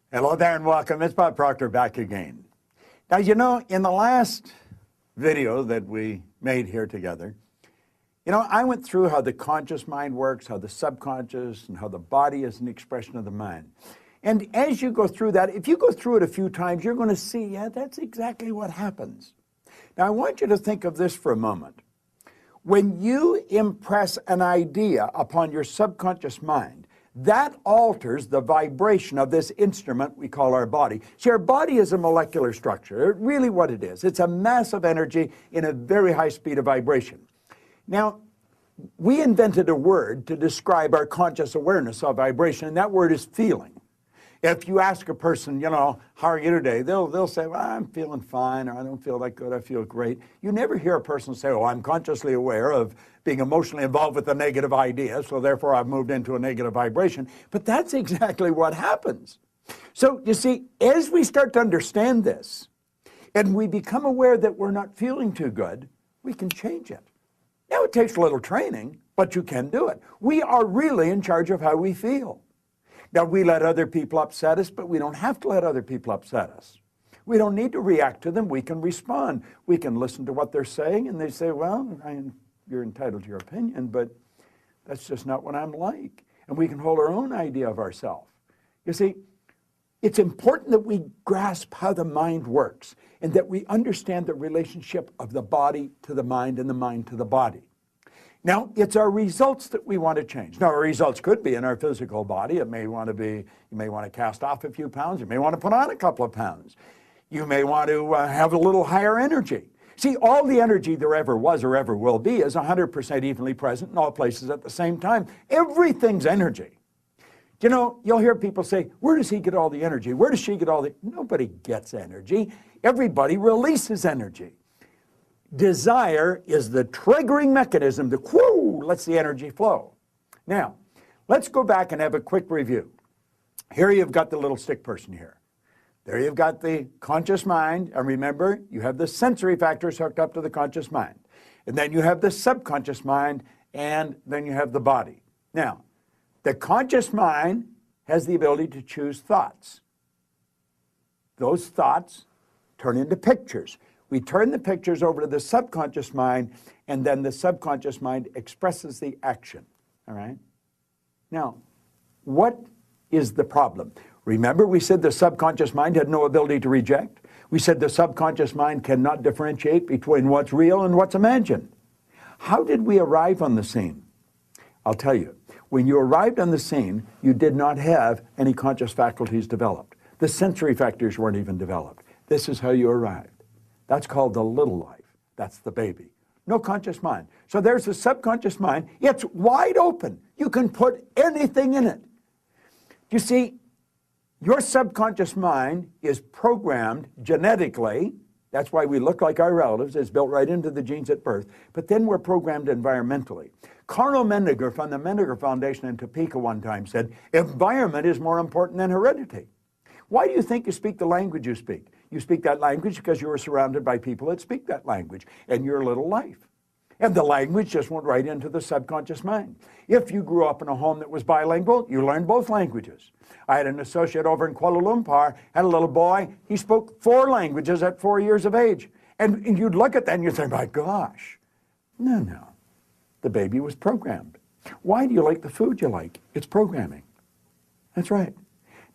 Hello there and welcome. It's Bob Proctor back again. Now, you know, in the last video that we made here together, I went through how the conscious mind works, how the subconscious, and how the body is an expression of the mind. And as you go through that, if you go through it a few times, you're going to see, yeah, that's exactly what happens. Now, I want you to think of this for a moment. When you impress an idea upon your subconscious mind, that alters the vibration of this instrument we call our body. See, our body is a molecular structure. Really what it is. It's a mass of energy in a very high speed of vibration. Now, we invented a word to describe our conscious awareness of vibration, and that word is feeling. If you ask a person, how are you today? They'll say, well, I'm feeling fine, or I don't feel that good, I feel great. You never hear a person say, oh, I'm consciously aware of being emotionally involved with a negative idea, so therefore I've moved into a negative vibration. But that's exactly what happens. So, you see, as we start to understand this, and we become aware that we're not feeling too good, we can change it. Now, it takes a little training, but you can do it. We are really in charge of how we feel. Now, we let other people upset us, but we don't have to let other people upset us. We don't need to react to them. We can respond. We can listen to what they're saying, and they say, well, you're entitled to your opinion, but that's just not what I'm like. And we can hold our own idea of ourselves. You see, it's important that we grasp how the mind works and that we understand the relationship of the body to the mind and the mind to the body. Now, it's our results that we want to change. Now, our results could be in our physical body. It may want to be, you may want to cast off a few pounds. You may want to put on a couple of pounds. You may want to have a little higher energy. See, all the energy there ever was or ever will be is 100% evenly present in all places at the same time. Everything's energy. You'll hear people say, where does he get all the energy? Where does she get all the... Nobody gets energy. Everybody releases energy. Desire is the triggering mechanism that lets the energy flow. Now, let's go back and have a quick review. Here you've got the little stick person here. There you've got the conscious mind, and remember, you have the sensory factors hooked up to the conscious mind. And then you have the subconscious mind, and then you have the body. Now, the conscious mind has the ability to choose thoughts. Those thoughts turn into pictures. We turn the pictures over to the subconscious mind, and then the subconscious mind expresses the action, all right? Now, what is the problem? Remember, we said the subconscious mind had no ability to reject. We said the subconscious mind cannot differentiate between what's real and what's imagined. How did we arrive on the scene? I'll tell you. When you arrived on the scene, you did not have any conscious faculties developed. The sensory factors weren't even developed. This is how you arrived. That's called the little life. That's the baby. No conscious mind. So there's the subconscious mind. It's wide open. You can put anything in it. You see, your subconscious mind is programmed genetically. That's why we look like our relatives. It's built right into the genes at birth. But then we're programmed environmentally. Carl Mendiger from the Mendiger Foundation in Topeka one time said, environment is more important than heredity. Why do you think you speak the language you speak? You speak that language because you were surrounded by people that speak that language in your little life. And the language just went right into the subconscious mind. If you grew up in a home that was bilingual, you learned both languages. I had an associate over in Kuala Lumpur, had a little boy, he spoke 4 languages at 4 years of age. And you'd look at that and you'd say, my gosh. No. The baby was programmed. Why do you like the food you like? It's programming. That's right.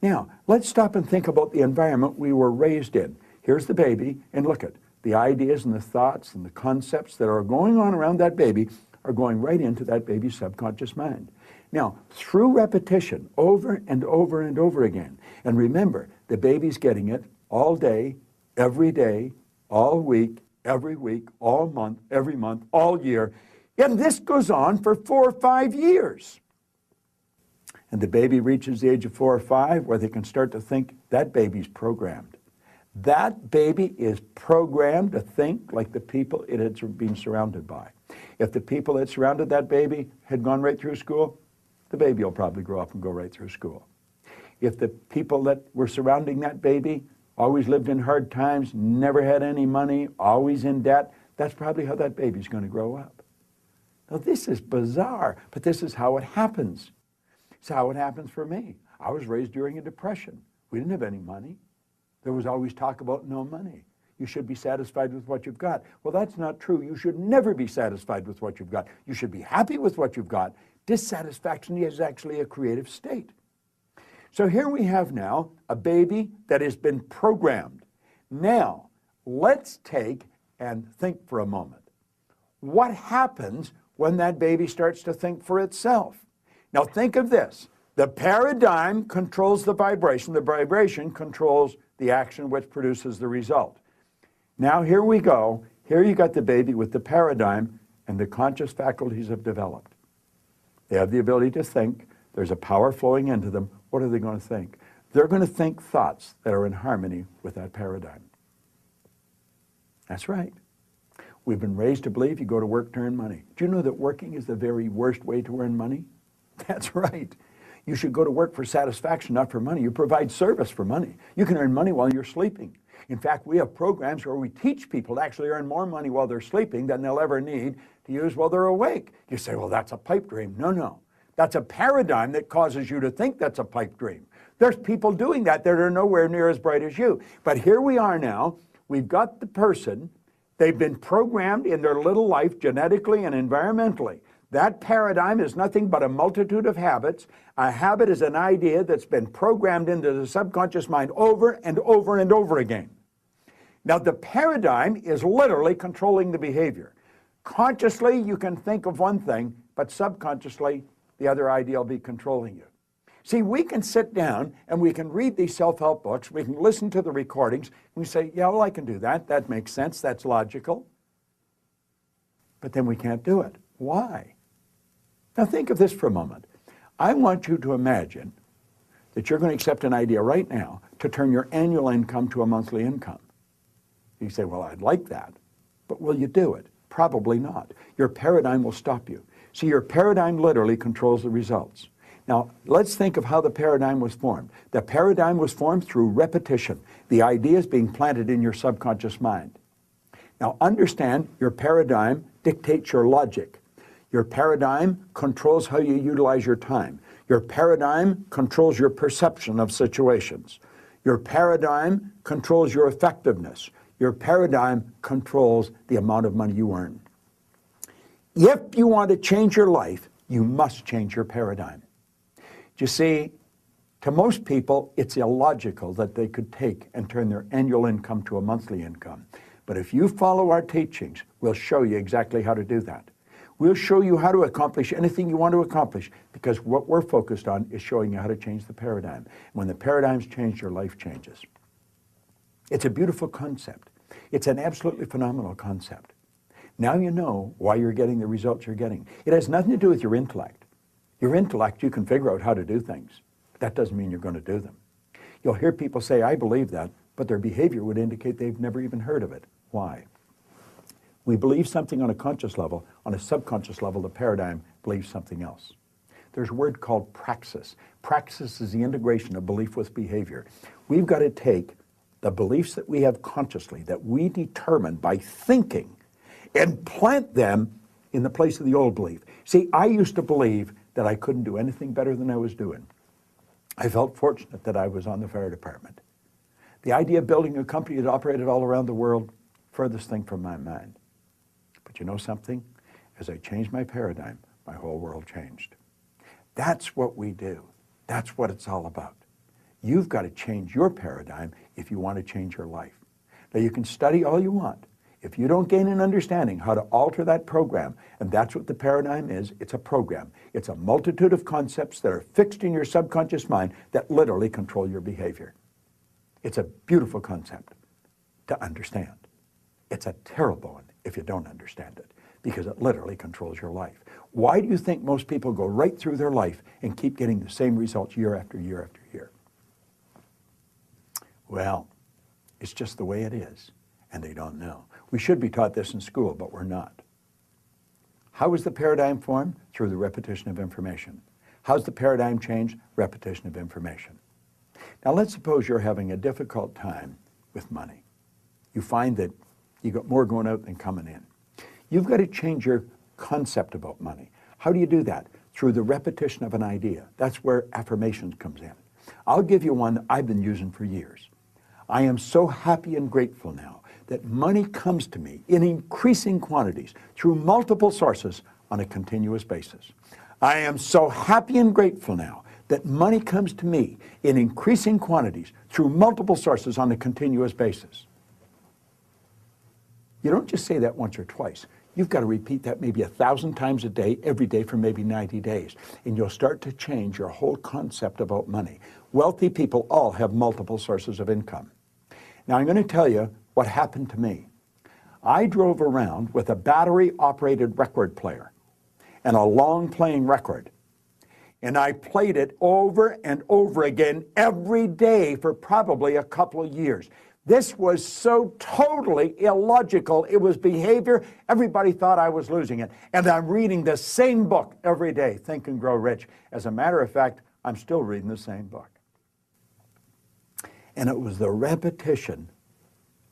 Now, let's stop and think about the environment we were raised in. Here's the baby, and look at the ideas and the thoughts and the concepts that are going on around that baby are going right into that baby's subconscious mind. Now, through repetition, over and over and over again, and remember, the baby's getting it all day, all week, every week, all month, every month, all year, and this goes on for 4 or 5 years. And the baby reaches the age of 4 or 5 where they can start to think that baby's programmed. That baby is programmed to think like the people it had been surrounded by. If the people that surrounded that baby had gone right through school, the baby will probably grow up and go right through school. If the people that were surrounding that baby always lived in hard times, never had any money, always in debt, that's probably how that baby's going to grow up. Now, this is bizarre, but this is how it happens. It's how it happens for me. I was raised during a depression. We didn't have any money. There was always talk about no money. You should be satisfied with what you've got. Well, that's not true. You should never be satisfied with what you've got. You should be happy with what you've got. Dissatisfaction is actually a creative state. So here we have now a baby that has been programmed. Now, let's take and think for a moment. What happens when that baby starts to think for itself? Now think of this. The paradigm controls the vibration controls the action which produces the result. Now here we go. Here you got the baby with the paradigm, and the conscious faculties have developed. They have the ability to think. There's a power flowing into them. What are they going to think? They're going to think thoughts that are in harmony with that paradigm. That's right. We've been raised to believe you go to work to earn money. Do you know that working is the very worst way to earn money? That's right. You should go to work for satisfaction, not for money. You provide service for money. You can earn money while you're sleeping. In fact, we have programs where we teach people to actually earn more money while they're sleeping than they'll ever need to use while they're awake. You say, well, that's a pipe dream. No, no. That's a paradigm that causes you to think that's a pipe dream. There's people doing that that are nowhere near as bright as you. But here we are now. We've got the person. They've been programmed in their little life genetically and environmentally. That paradigm is nothing but a multitude of habits. A habit is an idea that's been programmed into the subconscious mind over and over and over again. Now, the paradigm is literally controlling the behavior. Consciously, you can think of one thing, but subconsciously, the other idea will be controlling you. See, we can sit down and we can read these self-help books, we can listen to the recordings, and we say, yeah, well, I can do that. That makes sense. That's logical. But then we can't do it. Why? Now think of this for a moment. I want you to imagine that you're going to accept an idea right now to turn your annual income to a monthly income. You say, well, I'd like that, but will you do it? Probably not. Your paradigm will stop you. See, your paradigm literally controls the results. Now, let's think of how the paradigm was formed. The paradigm was formed through repetition. The idea is being planted in your subconscious mind. Now, understand your paradigm dictates your logic. Your paradigm controls how you utilize your time. Your paradigm controls your perception of situations. Your paradigm controls your effectiveness. Your paradigm controls the amount of money you earn. If you want to change your life, you must change your paradigm. You see, to most people, it's illogical that they could take and turn their annual income to a monthly income. But if you follow our teachings, we'll show you exactly how to do that. We'll show you how to accomplish anything you want to accomplish, because what we're focused on is showing you how to change the paradigm. When the paradigm's changed, your life changes. It's a beautiful concept. It's an absolutely phenomenal concept. Now you know why you're getting the results you're getting. It has nothing to do with your intellect. Your intellect, you can figure out how to do things. But that doesn't mean you're going to do them. You'll hear people say, I believe that, but their behavior would indicate they've never even heard of it. Why? We believe something on a conscious level. On a subconscious level, the paradigm believes something else. There's a word called praxis. Praxis is the integration of belief with behavior. We've got to take the beliefs that we have consciously, that we determine by thinking, and plant them in the place of the old belief. See, I used to believe that I couldn't do anything better than I was doing. I felt fortunate that I was on the fire department. The idea of building a company that operated all around the world, furthest thing from my mind. But you know something? As I changed my paradigm, my whole world changed. That's what we do. That's what it's all about. You've got to change your paradigm if you want to change your life. Now, you can study all you want. If you don't gain an understanding how to alter that program, and that's what the paradigm is, it's a program. It's a multitude of concepts that are fixed in your subconscious mind that literally control your behavior. It's a beautiful concept to understand. It's a terrible one if you don't understand it, because it literally controls your life. Why do you think most people go right through their life and keep getting the same results year after year after year? Well, it's just the way it is, and they don't know. We should be taught this in school, but we're not. How is the paradigm formed? Through the repetition of information. How's the paradigm changed? Repetition of information. Now let's suppose you're having a difficult time with money. You find that you got more going out than coming in. You've got to change your concept about money. How do you do that? Through the repetition of an idea. That's where affirmations comes in. I'll give you one that I've been using for years. I am so happy and grateful now that money comes to me in increasing quantities through multiple sources on a continuous basis. I am so happy and grateful now that money comes to me in increasing quantities through multiple sources on a continuous basis. You don't just say that once or twice. You've got to repeat that maybe 1,000 times a day, every day for maybe 90 days. And you'll start to change your whole concept about money. Wealthy people all have multiple sources of income. Now, I'm going to tell you what happened to me. I drove around with a battery-operated record player and a long-playing record. And I played it over and over again every day for probably a couple of years. This was so totally illogical. It was behavior. Everybody thought I was losing it. And I'm reading the same book every day, Think and Grow Rich. As a matter of fact, I'm still reading the same book. And it was the repetition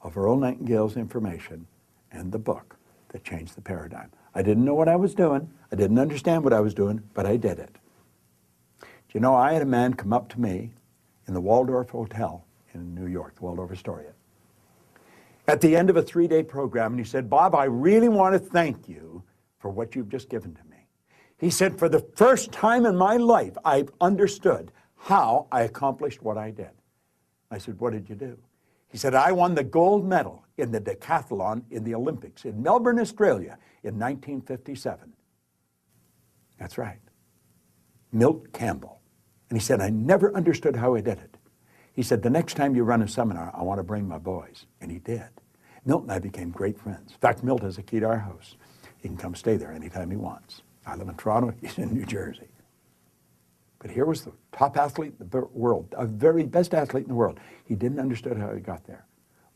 of Earl Nightingale's information and the book that changed the paradigm. I didn't know what I was doing. I didn't understand what I was doing, but I did it. Do you know, I had a man come up to me in the Waldorf Hotel in New York, the Waldorf Astoria, at the end of a 3-day program, and he said, "Bob, I really want to thank you for what you've just given to me." He said, "For the first time in my life, I've understood how I accomplished what I did." I said, "What did you do?" He said, "I won the gold medal in the decathlon in the Olympics in Melbourne, Australia in 1957. That's right. Milt Campbell. And he said, "I never understood how I did it." He said, "The next time you run a seminar, I want to bring my boys." And he did. Milt and I became great friends. In fact, Milt has a key to our house. He can come stay there anytime he wants. I live in Toronto. He's in New Jersey. But here was the top athlete in the world, a very best athlete in the world. He didn't understand how he got there.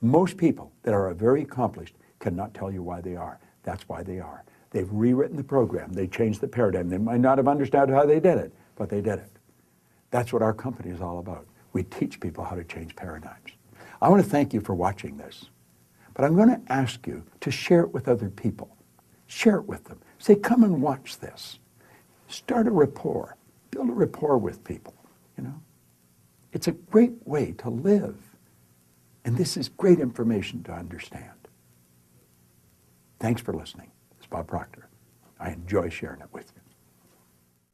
Most people that are very accomplished cannot tell you why they are. That's why they are. They've rewritten the program. They changed the paradigm. They might not have understood how they did it, but they did it. That's what our company is all about. We teach people how to change paradigms. I want to thank you for watching this, but I'm going to ask you to share it with other people. Share it with them. Say, "Come and watch this." Start a rapport. Build a rapport with people, you know. It's a great way to live. And this is great information to understand. Thanks for listening. It's Bob Proctor. I enjoy sharing it with you.